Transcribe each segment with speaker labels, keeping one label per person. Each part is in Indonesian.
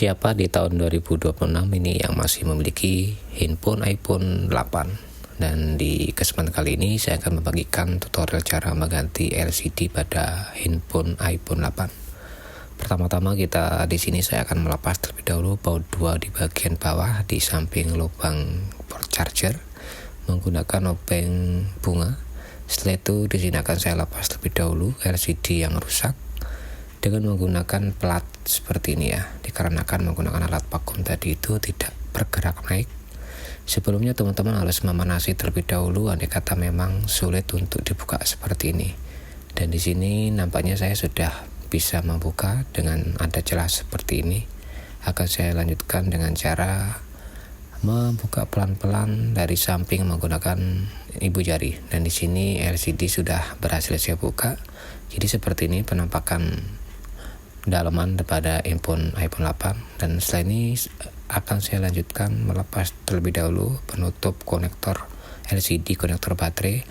Speaker 1: Siapa di tahun 2026 ini yang masih memiliki handphone iPhone 8? Dan di kesempatan kali ini saya akan membagikan tutorial cara mengganti LCD pada handphone iPhone 8. Pertama-tama di sini saya akan melepas terlebih dahulu baut 2 di bagian bawah di samping lubang port charger menggunakan obeng bunga. Setelah itu di sini akan saya lepas terlebih dahulu LCD yang rusak dengan menggunakan plat seperti ini ya, dikarenakan menggunakan alat vakum tadi itu tidak bergerak naik. Sebelumnya teman-teman harus memanasi terlebih dahulu andai kata memang sulit untuk dibuka seperti ini. Dan di sini nampaknya saya sudah bisa membuka dengan ada celah seperti ini. Akan saya lanjutkan dengan cara membuka pelan-pelan dari samping menggunakan ibu jari. Dan di sini LCD sudah berhasil saya buka. Jadi seperti ini penampakan dalaman pada handphone iPhone 8. Dan setelah ini akan saya lanjutkan melepas terlebih dahulu penutup konektor LCD, konektor baterai,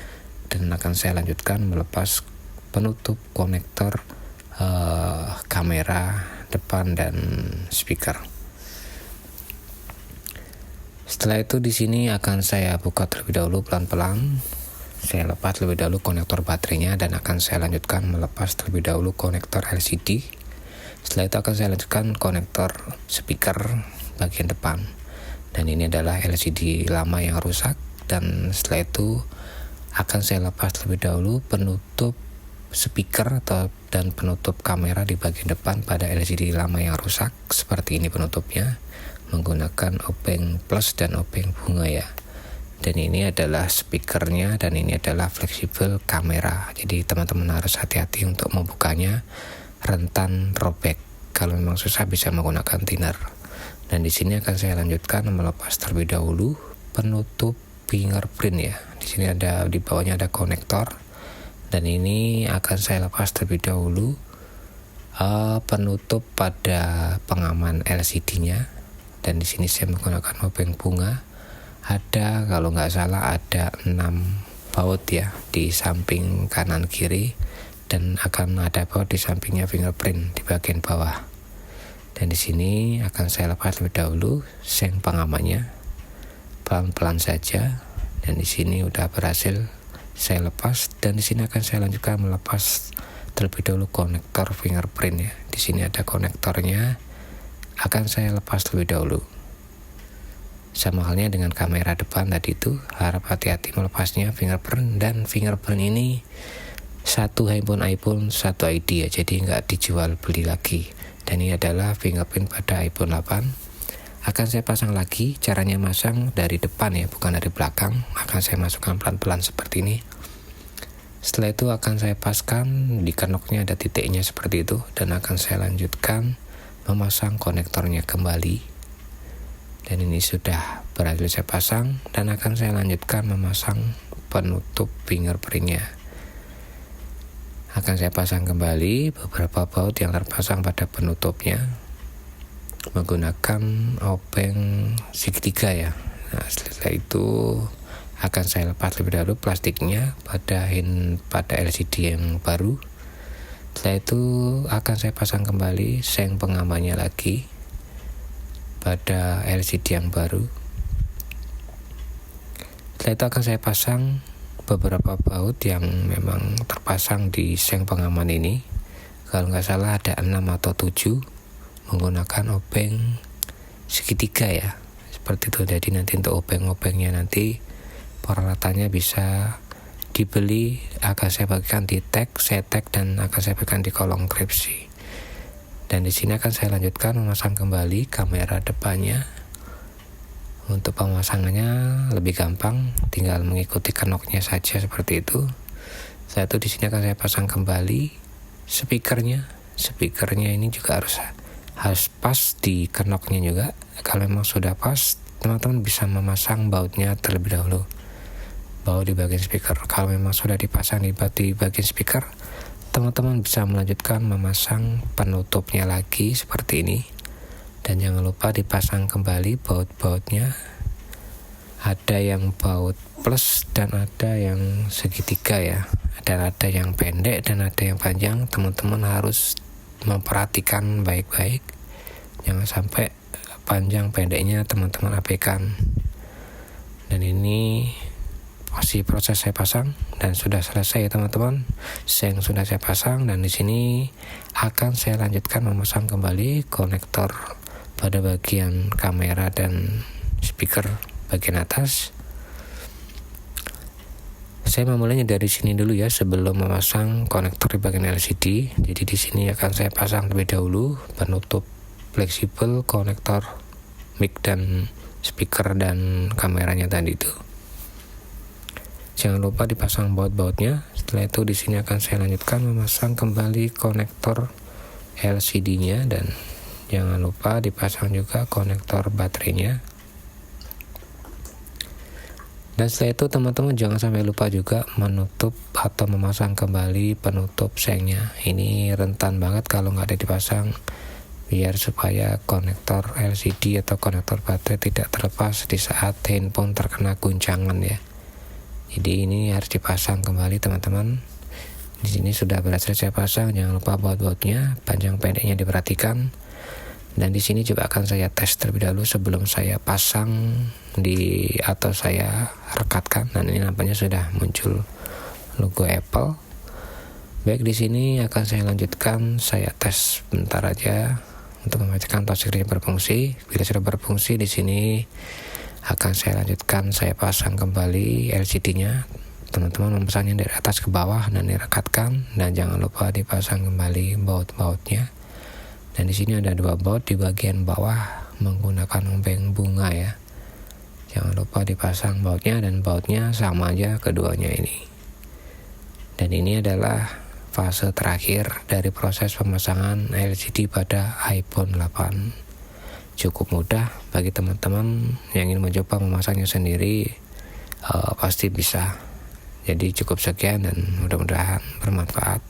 Speaker 1: dan akan saya lanjutkan melepas penutup konektor kamera depan dan speaker. Setelah itu di sini akan saya buka terlebih dahulu pelan-pelan. Saya lepas terlebih dahulu konektor baterainya dan akan saya lanjutkan melepas terlebih dahulu konektor LCD. Setelah itu akan saya lanjutkan konektor speaker bagian depan. Dan ini adalah LCD lama yang rusak. Dan setelah itu akan saya lepas terlebih dahulu penutup speaker dan penutup kamera di bagian depan pada LCD lama yang rusak. Seperti ini penutupnya menggunakan obeng plus dan obeng bunga ya. Dan ini adalah speakernya dan ini adalah fleksibel kamera. Jadi teman-teman harus hati-hati untuk membukanya, rentan robek. Kalau memang susah bisa menggunakan thinner. Dan di sini akan saya lanjutkan melepas terlebih dahulu penutup fingerprint ya. Di sini di bawahnya ada konektor. Dan ini akan saya lepas terlebih dahulu penutup pada pengaman LCD-nya. Dan di sini saya menggunakan obeng bunga. Kalau nggak salah ada 6 baut ya di samping kanan kiri. Dan akan ada baut di sampingnya fingerprint di bagian bawah. Dan di sini akan saya lepas lebih dahulu seng pengamannya pelan-pelan saja. Dan di sini udah berhasil saya lepas. Dan di sini akan saya lanjutkan melepas terlebih dahulu konektor fingerprint ya. Di sini ada konektornya, akan saya lepas terlebih dahulu. Sama halnya dengan kamera depan tadi itu, harap hati-hati melepasnya fingerprint. Dan fingerprint ini satu handphone iPhone, satu ID ya, jadi nggak dijual beli lagi. Dan ini adalah fingerprint pada iPhone 8. Akan saya pasang lagi, caranya masang dari depan ya, bukan dari belakang. Akan saya masukkan pelan-pelan seperti ini. Setelah itu akan saya paskan, di kenoknya ada titiknya seperti itu. Dan akan saya lanjutkan memasang konektornya kembali. Dan ini sudah berhasil saya pasang. Dan akan saya lanjutkan memasang penutup fingerprintnya. Akan saya pasang kembali beberapa baut yang terpasang pada penutupnya menggunakan obeng segitiga ya. Nah, setelah itu akan saya lepas lebih dahulu plastiknya pada LCD yang baru. Setelah itu akan saya pasang kembali seng pengamannya lagi pada LCD yang baru. Setelah itu akan saya pasang beberapa baut yang memang terpasang di seng pengaman ini. Kalau nggak salah ada 6 atau 7 menggunakan obeng segitiga ya, seperti itu. Jadi nanti untuk obeng-obengnya nanti peralatannya bisa dibeli, akan saya bagikan di tag, dan akan saya bagikan di kolom deskripsi. Dan di sini akan saya lanjutkan memasang kembali kamera depannya. Untuk pemasangannya lebih gampang, tinggal mengikuti kenoknya saja seperti itu. Setelah itu di sini akan saya pasang kembali speakernya. Speakernya ini juga harus pas di kenoknya juga. Kalau memang sudah pas, teman-teman bisa memasang bautnya terlebih dahulu. Baut di bagian speaker. Kalau memang sudah dipasang di bagian speaker, teman-teman bisa melanjutkan memasang penutupnya lagi seperti ini. Dan jangan lupa dipasang kembali baut-bautnya. Ada yang baut plus dan ada yang segitiga ya. Dan ada yang pendek dan ada yang panjang. Teman-teman harus memperhatikan baik-baik Jangan sampai panjang pendeknya teman-teman abaikan. Dan ini masih proses saya pasang dan sudah selesai ya teman-teman. Seng sudah saya pasang dan di sini akan saya lanjutkan memasang kembali konektor pada bagian kamera dan speaker bagian atas. Saya memulainya dari sini dulu ya sebelum memasang konektor di bagian LCD. Jadi di sini akan saya pasang terlebih dahulu penutup fleksibel konektor mic dan speaker dan kameranya tadi itu. Jangan lupa dipasang baut-bautnya. Setelah itu di sini akan saya lanjutkan memasang kembali konektor LCD-nya dan jangan lupa dipasang juga konektor baterainya. Dan setelah itu teman-teman jangan sampai lupa juga menutup atau memasang kembali penutup sengnya. Ini rentan banget kalau nggak ada dipasang, biar supaya konektor LCD atau konektor baterai tidak terlepas di saat handphone terkena guncangan ya. Jadi ini harus dipasang kembali teman-teman. Di sini sudah berhasil saya pasang. Jangan lupa baut-bautnya, panjang pendeknya diperhatikan. Dan di sini juga akan saya tes terlebih dahulu sebelum saya pasang atau saya rekatkan. Dan ini nampaknya sudah muncul logo Apple. Baik, di sini akan saya lanjutkan. Saya tes bentar aja untuk memastikan touchscreen berfungsi. Bila sudah berfungsi, di sini akan saya lanjutkan, saya pasang kembali LCD-nya. Teman-teman memasangnya dari atas ke bawah dan direkatkan, dan jangan lupa dipasang kembali baut-bautnya. Dan di sini ada 2 baut di bagian bawah menggunakan obeng bunga ya. Jangan lupa dipasang bautnya, dan bautnya sama aja keduanya ini. Dan ini adalah fase terakhir dari proses pemasangan LCD pada iPhone 8. Cukup mudah bagi teman-teman yang ingin mencoba memasangnya sendiri, pasti bisa. Jadi cukup sekian dan mudah-mudahan bermanfaat.